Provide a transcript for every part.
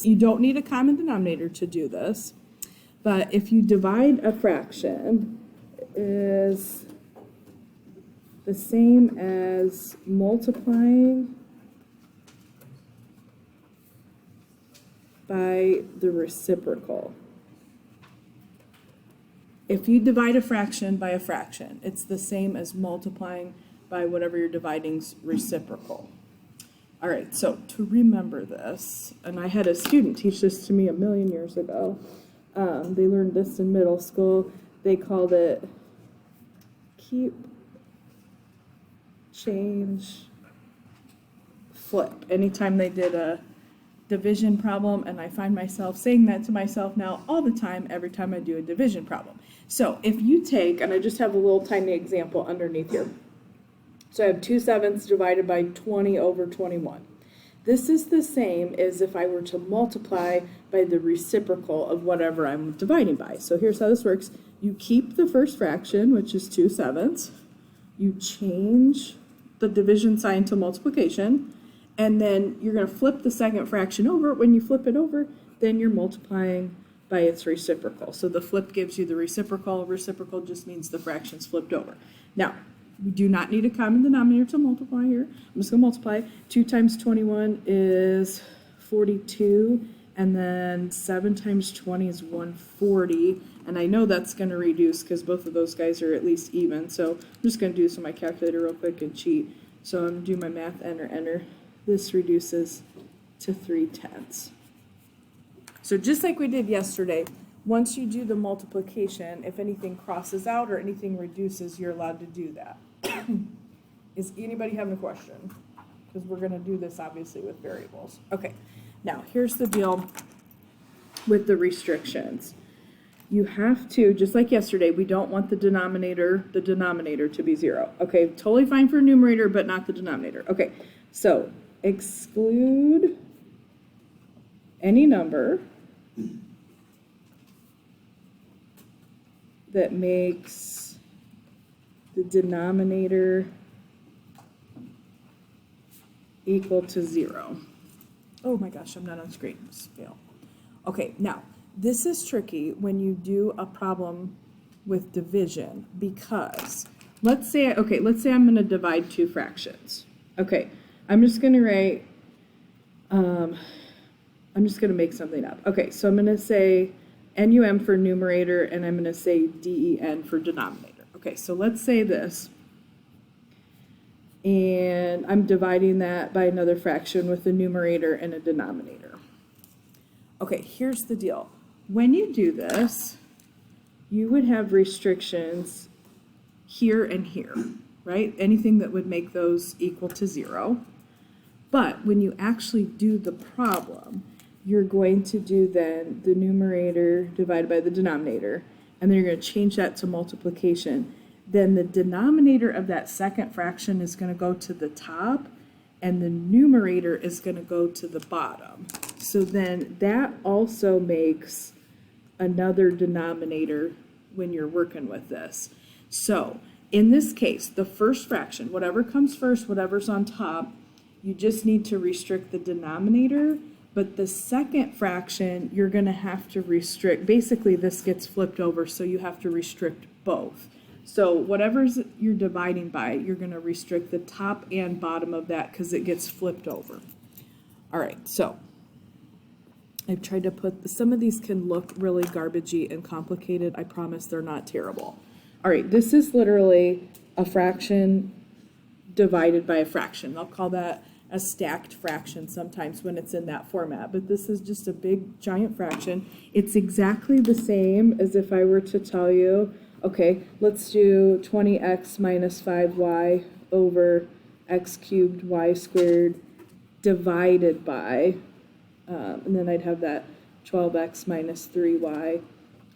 You don't need a common denominator to do this, but if you divide a fraction, it is the same as multiplying by the reciprocal. If you divide a fraction by a fraction, it's the same as multiplying by whatever you're dividing's reciprocal. All right, so to remember this, and I had a student teach this to me a million years ago. They learned this in middle school. They called it keep, change, flip. Anytime they did a division problem, and I find myself saying that to myself now all the time, every time I do a division problem. So if you take, and I just have a little tiny example underneath here. So I have 2/7 divided by 20 over 21. This is the same as if I were to multiply by the reciprocal of whatever I'm dividing by. So here's how this works. You keep the first fraction, which is 2/7. You change the division sign to multiplication, and then you're going to flip the second fraction over. When you flip it over, then you're multiplying by its reciprocal. So the flip gives you the reciprocal. Reciprocal just means the fraction's flipped over. Now, we do not need a common denominator to multiply here. I'm just going to multiply. 2 times 21 is 42, and then 7 times 20 is 140. And I know that's going to reduce because both of those guys are at least even. So I'm just going to do this on my calculator real quick and cheat. So I'm going to do my math, enter. This reduces to 3/10. So just like we did yesterday, once you do the multiplication, if anything crosses out or anything reduces, you're allowed to do that. Is anybody having a question? Because we're going to do this obviously with variables. Okay, now here's the deal with the restrictions. You have to, just like yesterday, we don't want the denominator to be 0. Okay, totally fine for numerator, but not the denominator. Okay, so exclude any number that makes the denominator equal to 0. Oh my gosh, I'm not on screen. Just fail. Okay, now this is tricky when you do a problem with division because let's say I'm going to divide two fractions. Okay, I'm just going to write, I'm just going to make something up. Okay, so I'm going to say NUM for numerator, and I'm going to say DEN for denominator. Okay, so let's say this, and I'm dividing that by another fraction with a numerator and a denominator. Okay, here's the deal. When you do this, you would have restrictions here and here, right? Anything that would make those equal to 0. But when you actually do the problem, you're going to do then the numerator divided by the denominator, and then you're going to change that to multiplication. Then the denominator of that second fraction is going to go to the top, and the numerator is going to go to the bottom. So then that also makes another denominator when you're working with this. So in this case, the first fraction, whatever comes first, whatever's on top, you just need to restrict the denominator. But the second fraction, you're going to have to restrict. Basically, this gets flipped over, so you have to restrict both. So whatever you're dividing by, you're going to restrict the top and bottom of that because it gets flipped over. All right, so I've tried to put, some of these can look really garbagey and complicated. I promise they're not terrible. All right, this is literally a fraction divided by a fraction. I'll call that a stacked fraction sometimes when it's in that format, but this is just a big giant fraction. It's exactly the same as if I were to tell you, okay, let's do 20x minus 5y over x cubed y squared divided by, and then I'd have that 12x minus 3y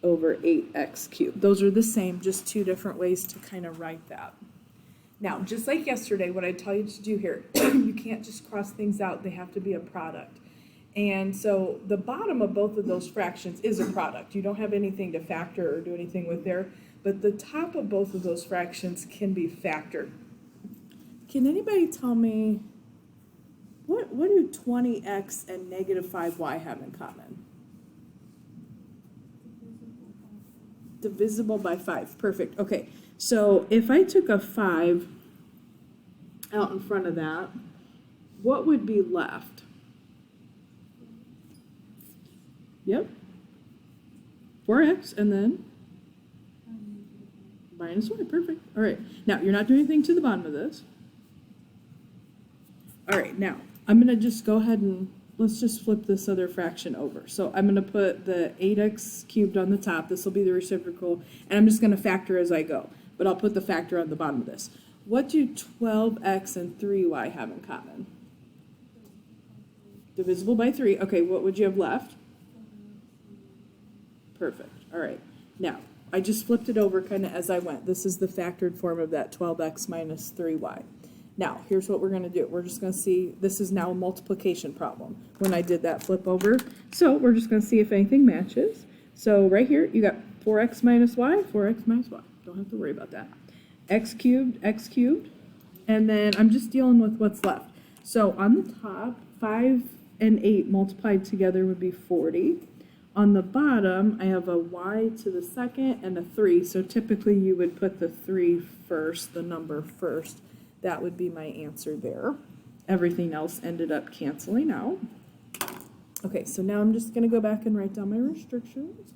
over 8x cubed. Those are the same, just two different ways to kind of write that. Now, just like yesterday, what I tell you to do here, you can't just cross things out. They have to be a product. And so the bottom of both of those fractions is a product. You don't have anything to factor or do anything with there, but the top of both of those fractions can be factored. Can anybody tell me What do 20x and negative 5y have in common? Divisible by 5. Perfect. Okay, so if I took a 5 out in front of that, what would be left? Yep. 4x and then minus y. Perfect. All right. Now, you're not doing anything to the bottom of this. All right, now, I'm going to just go ahead and let's just flip this other fraction over. So I'm going to put the 8x cubed on the top. This will be the reciprocal, and I'm just going to factor as I go. But I'll put the factor on the bottom of this. What do 12x and 3y have in common? Divisible by 3. Okay, what would you have left? Perfect. All right. Now, I just flipped it over kind of as I went. This is the factored form of that 12x minus 3y. Now, here's what we're going to do. We're just going to see, this is now a multiplication problem when I did that flip over. So we're just going to see if anything matches. So right here, you got 4x minus y, 4x minus y. Don't have to worry about that. X cubed, and then I'm just dealing with what's left. So on the top, 5 and 8 multiplied together would be 40. On the bottom, I have a y to the second and a 3. So typically you would put the 3 first, the number first. That would be my answer there. Everything else ended up canceling out. Okay, so now I'm just going to go back and write down my restrictions.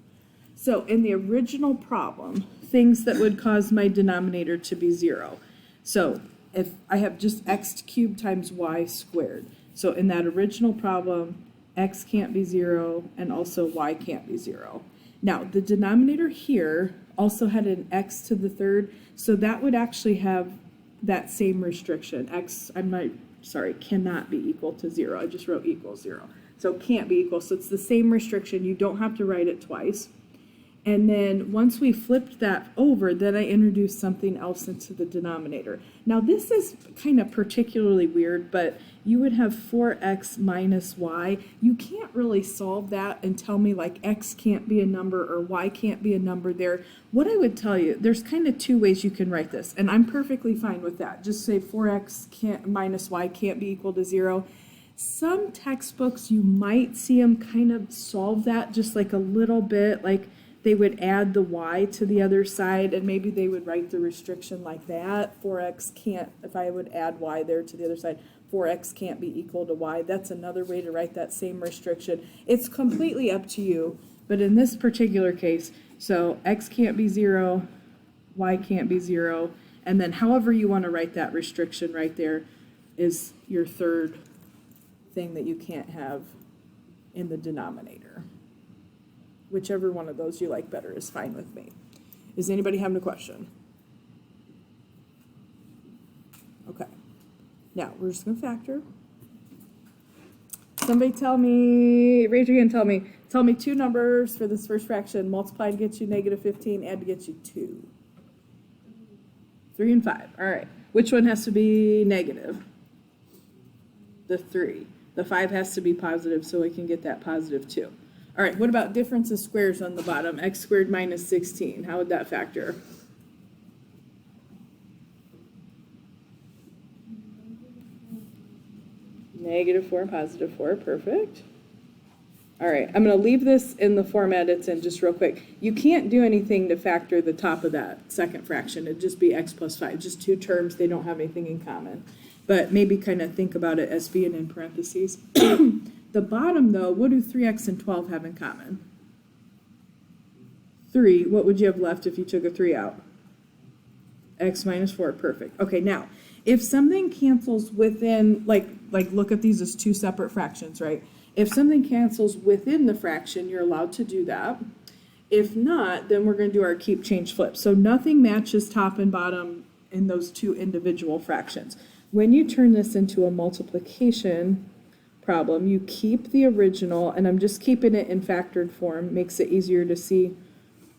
So in the original problem, things that would cause my denominator to be 0. So if I have just x cubed times y squared. So in that original problem, x can't be 0 and also y can't be 0. Now the denominator here also had an x to the third, so that would actually have that same restriction. X, cannot be equal to 0. I just wrote equals 0. So can't be equal. So it's the same restriction. You don't have to write it twice. And then once we flipped that over, then I introduced something else into the denominator. Now this is kind of particularly weird, but you would have 4x minus y. You can't really solve that and tell me like x can't be a number or y can't be a number there. What I would tell you, there's kind of two ways you can write this, and I'm perfectly fine with that. Just say 4x minus y can't be equal to 0. Some textbooks, you might see them kind of solve that just like a little bit, like they would add the y to the other side, and maybe they would write the restriction like that. 4x can't, if I would add y there to the other side, 4x can't be equal to y. That's another way to write that same restriction. It's completely up to you, but in this particular case, so x can't be 0, y can't be 0, and then however you want to write that restriction right there is your third thing that you can't have in the denominator. Whichever one of those you like better is fine with me. Is anybody having a question? Okay. Now, we're just going to factor. Somebody tell me, raise your hand, tell me two numbers for this first fraction. Multiply to get you negative 15, add to get you 2. 3 and 5. All right. Which one has to be negative? The 3. The 5 has to be positive, so we can get that positive 2. All right, what about difference of squares on the bottom? X squared minus 16. How would that factor? Negative 4 and positive 4. Perfect. All right, I'm going to leave this in the format it's in just real quick. You can't do anything to factor the top of that second fraction. It'd just be x plus 5. Just two terms. They don't have anything in common. But maybe kind of think about it as being in parentheses. The bottom, though, what do 3x and 12 have in common? 3. What would you have left if you took a 3 out? X minus 4. Perfect. Okay, now, if something cancels within, like look at these as two separate fractions, right? If something cancels within the fraction, you're allowed to do that. If not, then we're going to do our keep, change, flip. So nothing matches top and bottom in those two individual fractions. When you turn this into a multiplication problem, you keep the original, and I'm just keeping it in factored form, makes it easier to see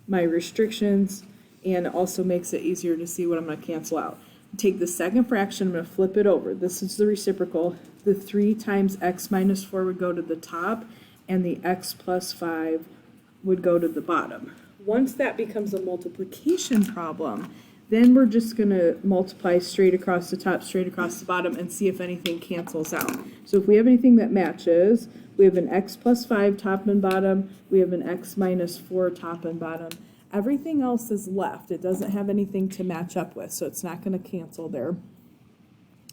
my restrictions and also makes it easier to see what I'm going to cancel out. Take the second fraction, I'm going to flip it over. This is the reciprocal. The 3 times x minus 4 would go to the top, and the x plus 5 would go to the bottom. Once that becomes a multiplication problem, Then we're just going to multiply straight across the top, straight across the bottom, and see if anything cancels out. So if we have anything that matches, we have an x plus 5 top and bottom, we have an x minus 4 top and bottom. Everything else is left. It doesn't have anything to match up with, so it's not going to cancel there.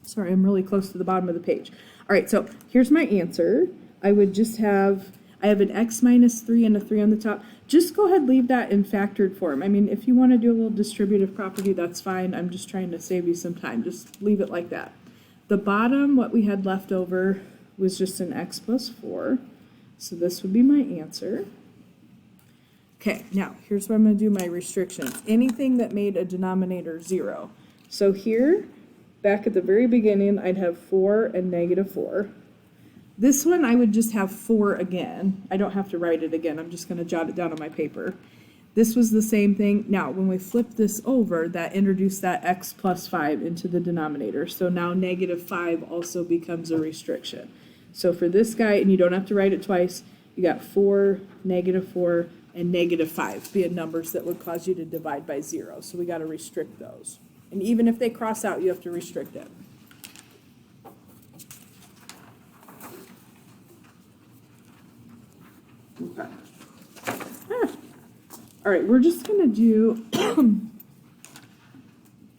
Sorry, I'm really close to the bottom of the page. All right, so here's my answer. I would just have, I have an x minus 3 and a 3 on the top. Just go ahead, leave that in factored form. I mean, if you want to do a little distributive property, that's fine. I'm just trying to save you some time. Just leave it like that. The bottom, what we had left over was just an x plus 4. So this would be my answer. Okay, now here's where I'm going to do my restrictions. Anything that made a denominator 0. So here, back at the very beginning, I'd have 4 and negative 4. This one, I would just have 4 again. I don't have to write it again. I'm just going to jot it down on my paper. This was the same thing. Now, when we flip this over, that introduced that x plus 5 into the denominator. So now negative 5 also becomes a restriction. So for this guy, and you don't have to write it twice, you got 4, negative 4, and negative 5 being numbers that would cause you to divide by 0. So we got to restrict those. And even if they cross out, you have to restrict it. Okay. All right, we're just going to do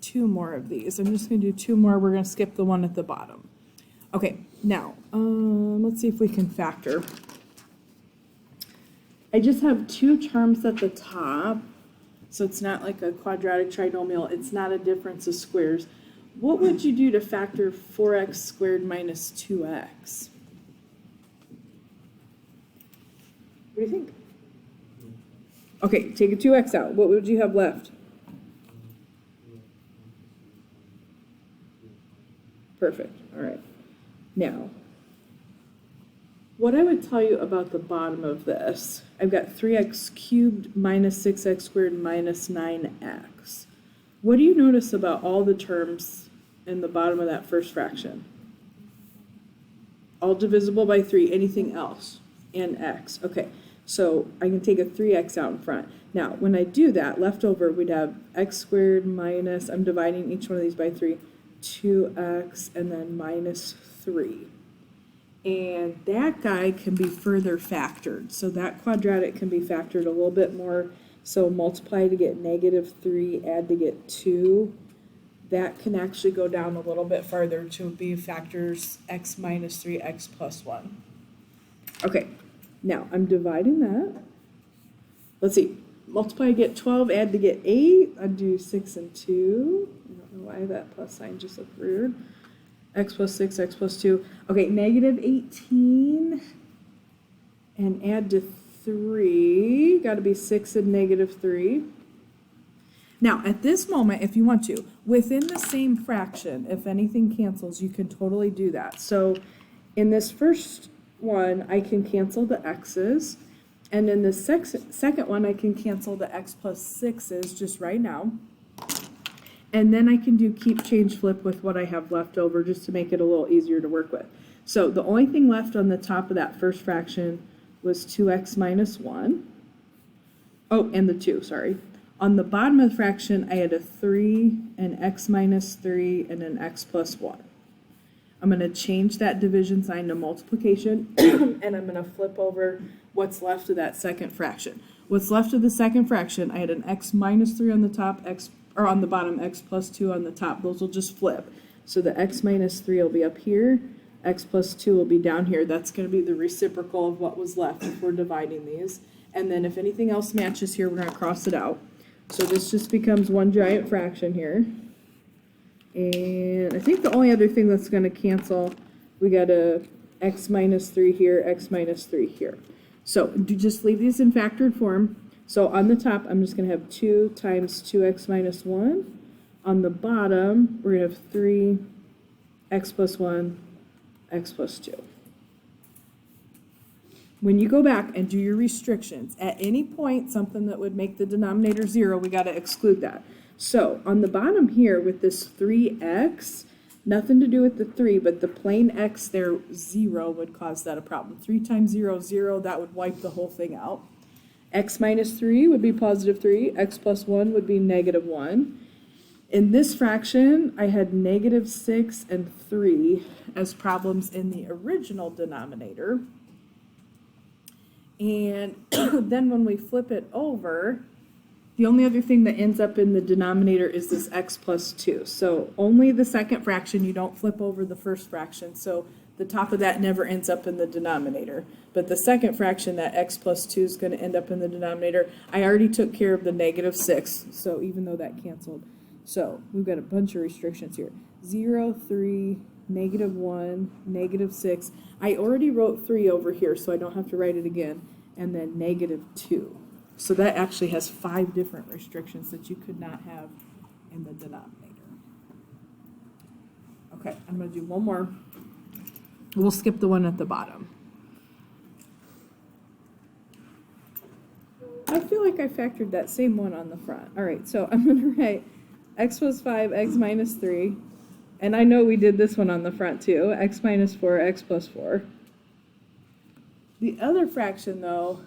2 more of these. I'm just going to do 2 more. We're going to skip the one at the bottom. Okay, now, let's see if we can factor. I just have 2 terms at the top, so it's not like a quadratic trinomial. It's not a difference of squares. What would you do to factor 4x squared minus 2x? What do you think? Okay, take a 2x out. What would you have left? Perfect. All right. Now, what I would tell you about the bottom of this, I've got 3x cubed minus 6x squared minus 9x. What do you notice about all the terms in the bottom of that first fraction? All divisible by 3. Anything else? And x. Okay. So I can take a 3x out in front. Now, when I do that, left over, we'd have x squared minus, I'm dividing each one of these by 3, 2x, and then minus 3. And that guy can be further factored. So that quadratic can be factored a little bit more. So multiply to get negative 3, add to get 2. That can actually go down a little bit farther to be factors x minus 3, x plus 1. Okay. Now, I'm dividing that. Let's see. Multiply to get 12, add to get 8. I'd do 6 and 2. I don't know why that plus sign just looked weird. X plus 6, x plus 2. Okay, negative 18. And add to 3. Got to be 6 and negative 3. Now, at this moment, if you want to, within the same fraction, if anything cancels, you can totally do that. So, in this first one, I can cancel the x's, and in the second one, I can cancel the x plus 6's just right now, and then I can do keep, change, flip with what I have left over just to make it a little easier to work with. So the only thing left on the top of that first fraction was 2x minus 1. Oh, and the 2, sorry. On the bottom of the fraction, I had a 3, an x minus 3, and an x plus 1. I'm going to change that division sign to multiplication, and I'm going to flip over what's left of that second fraction. What's left of the second fraction, I had an x minus 3 on the top, or on the bottom, x plus 2 on the top. Those will just flip. So the x minus 3 will be up here, x plus 2 will be down here. That's going to be the reciprocal of what was left if we're dividing these. And then if anything else matches here, we're going to cross it out. So this just becomes one giant fraction here. And I think the only other thing that's going to cancel, we got a x minus 3 here, x minus 3 here. So just leave these in factored form. So on the top, I'm just going to have 2 times 2x minus 1. On the bottom, we're going to have 3 x plus 1, x plus 2. When you go back and do your restrictions, at any point, something that would make the denominator 0, we got to exclude that. So on the bottom here with this 3x, nothing to do with the 3, but the plain x there, 0, would cause that a problem. 3 times 0, 0, that would wipe the whole thing out. X minus 3 would be positive 3, x plus 1 would be negative 1. In this fraction, I had -6 and 3 as problems in the original denominator. And then when we flip it over, the only other thing that ends up in the denominator is this x plus 2. So only the second fraction, you don't flip over the first fraction. So the top of that never ends up in the denominator. But the second fraction, that x plus 2 is going to end up in the denominator. I already took care of the -6, so even though that canceled. So we've got a bunch of restrictions here. 0, 3, -1, -6. I already wrote 3 over here, so I don't have to write it again. And then -2. So that actually has 5 different restrictions that you could not have in the denominator. Okay, I'm going to do one more. We'll skip the one at the bottom. I feel like I factored that same one on the front. All right, so I'm going to write x plus 5, x minus 3. And I know we did this one on the front too. X minus 4, x plus 4. The other fraction, though,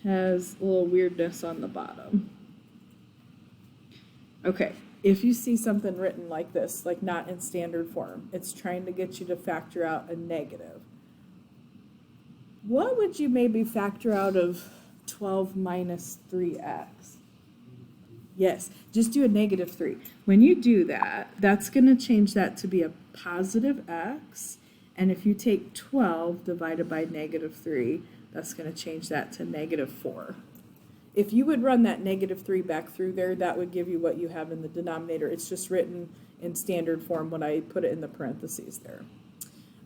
has a little weirdness on the bottom. Okay, if you see something written like this, like not in standard form, it's trying to get you to factor out a negative. What would you maybe factor out of 12 minus 3x? Yes, just do a -3. When you do that, that's going to change that to be a positive x. And if you take 12 divided by -3, that's going to change that to -4. If you would run that -3 back through there, that would give you what you have in the denominator. It's just written in standard form when I put it in the parentheses there.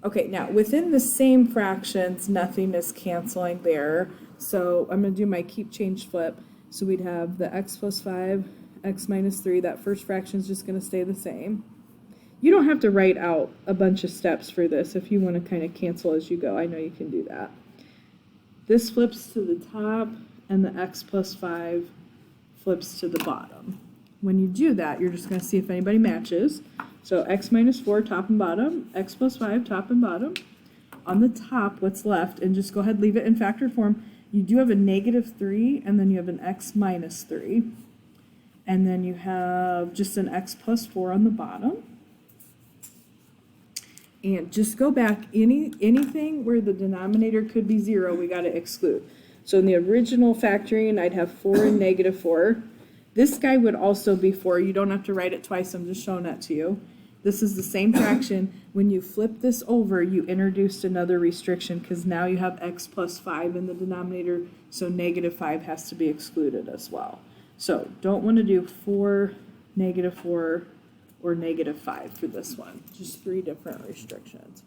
Okay, now within the same fractions, nothing is canceling there. So I'm going to do my keep, change, flip. So we'd have the x plus 5, x minus 3. That first fraction is just going to stay the same. You don't have to write out a bunch of steps for this if you want to kind of cancel as you go. I know you can do that. This flips to the top, and the x plus 5 flips to the bottom. When you do that, you're just going to see if anybody matches. So x minus 4, top and bottom, x plus 5, top and bottom. On the top, what's left, and just go ahead and leave it in factored form, you do have a -3, and then you have an x minus 3. And then you have just an x plus 4 on the bottom. And just go back, anything where the denominator could be 0, we got to exclude. So in the original factoring, I'd have 4 and -4. This guy would also be 4. You don't have to write it twice. I'm just showing that to you. This is the same fraction. When you flip this over, you introduced another restriction because now you have x plus 5 in the denominator, so -5 has to be excluded as well. So don't want to do 4, -4, or -5 for this one. Just 3 different restrictions.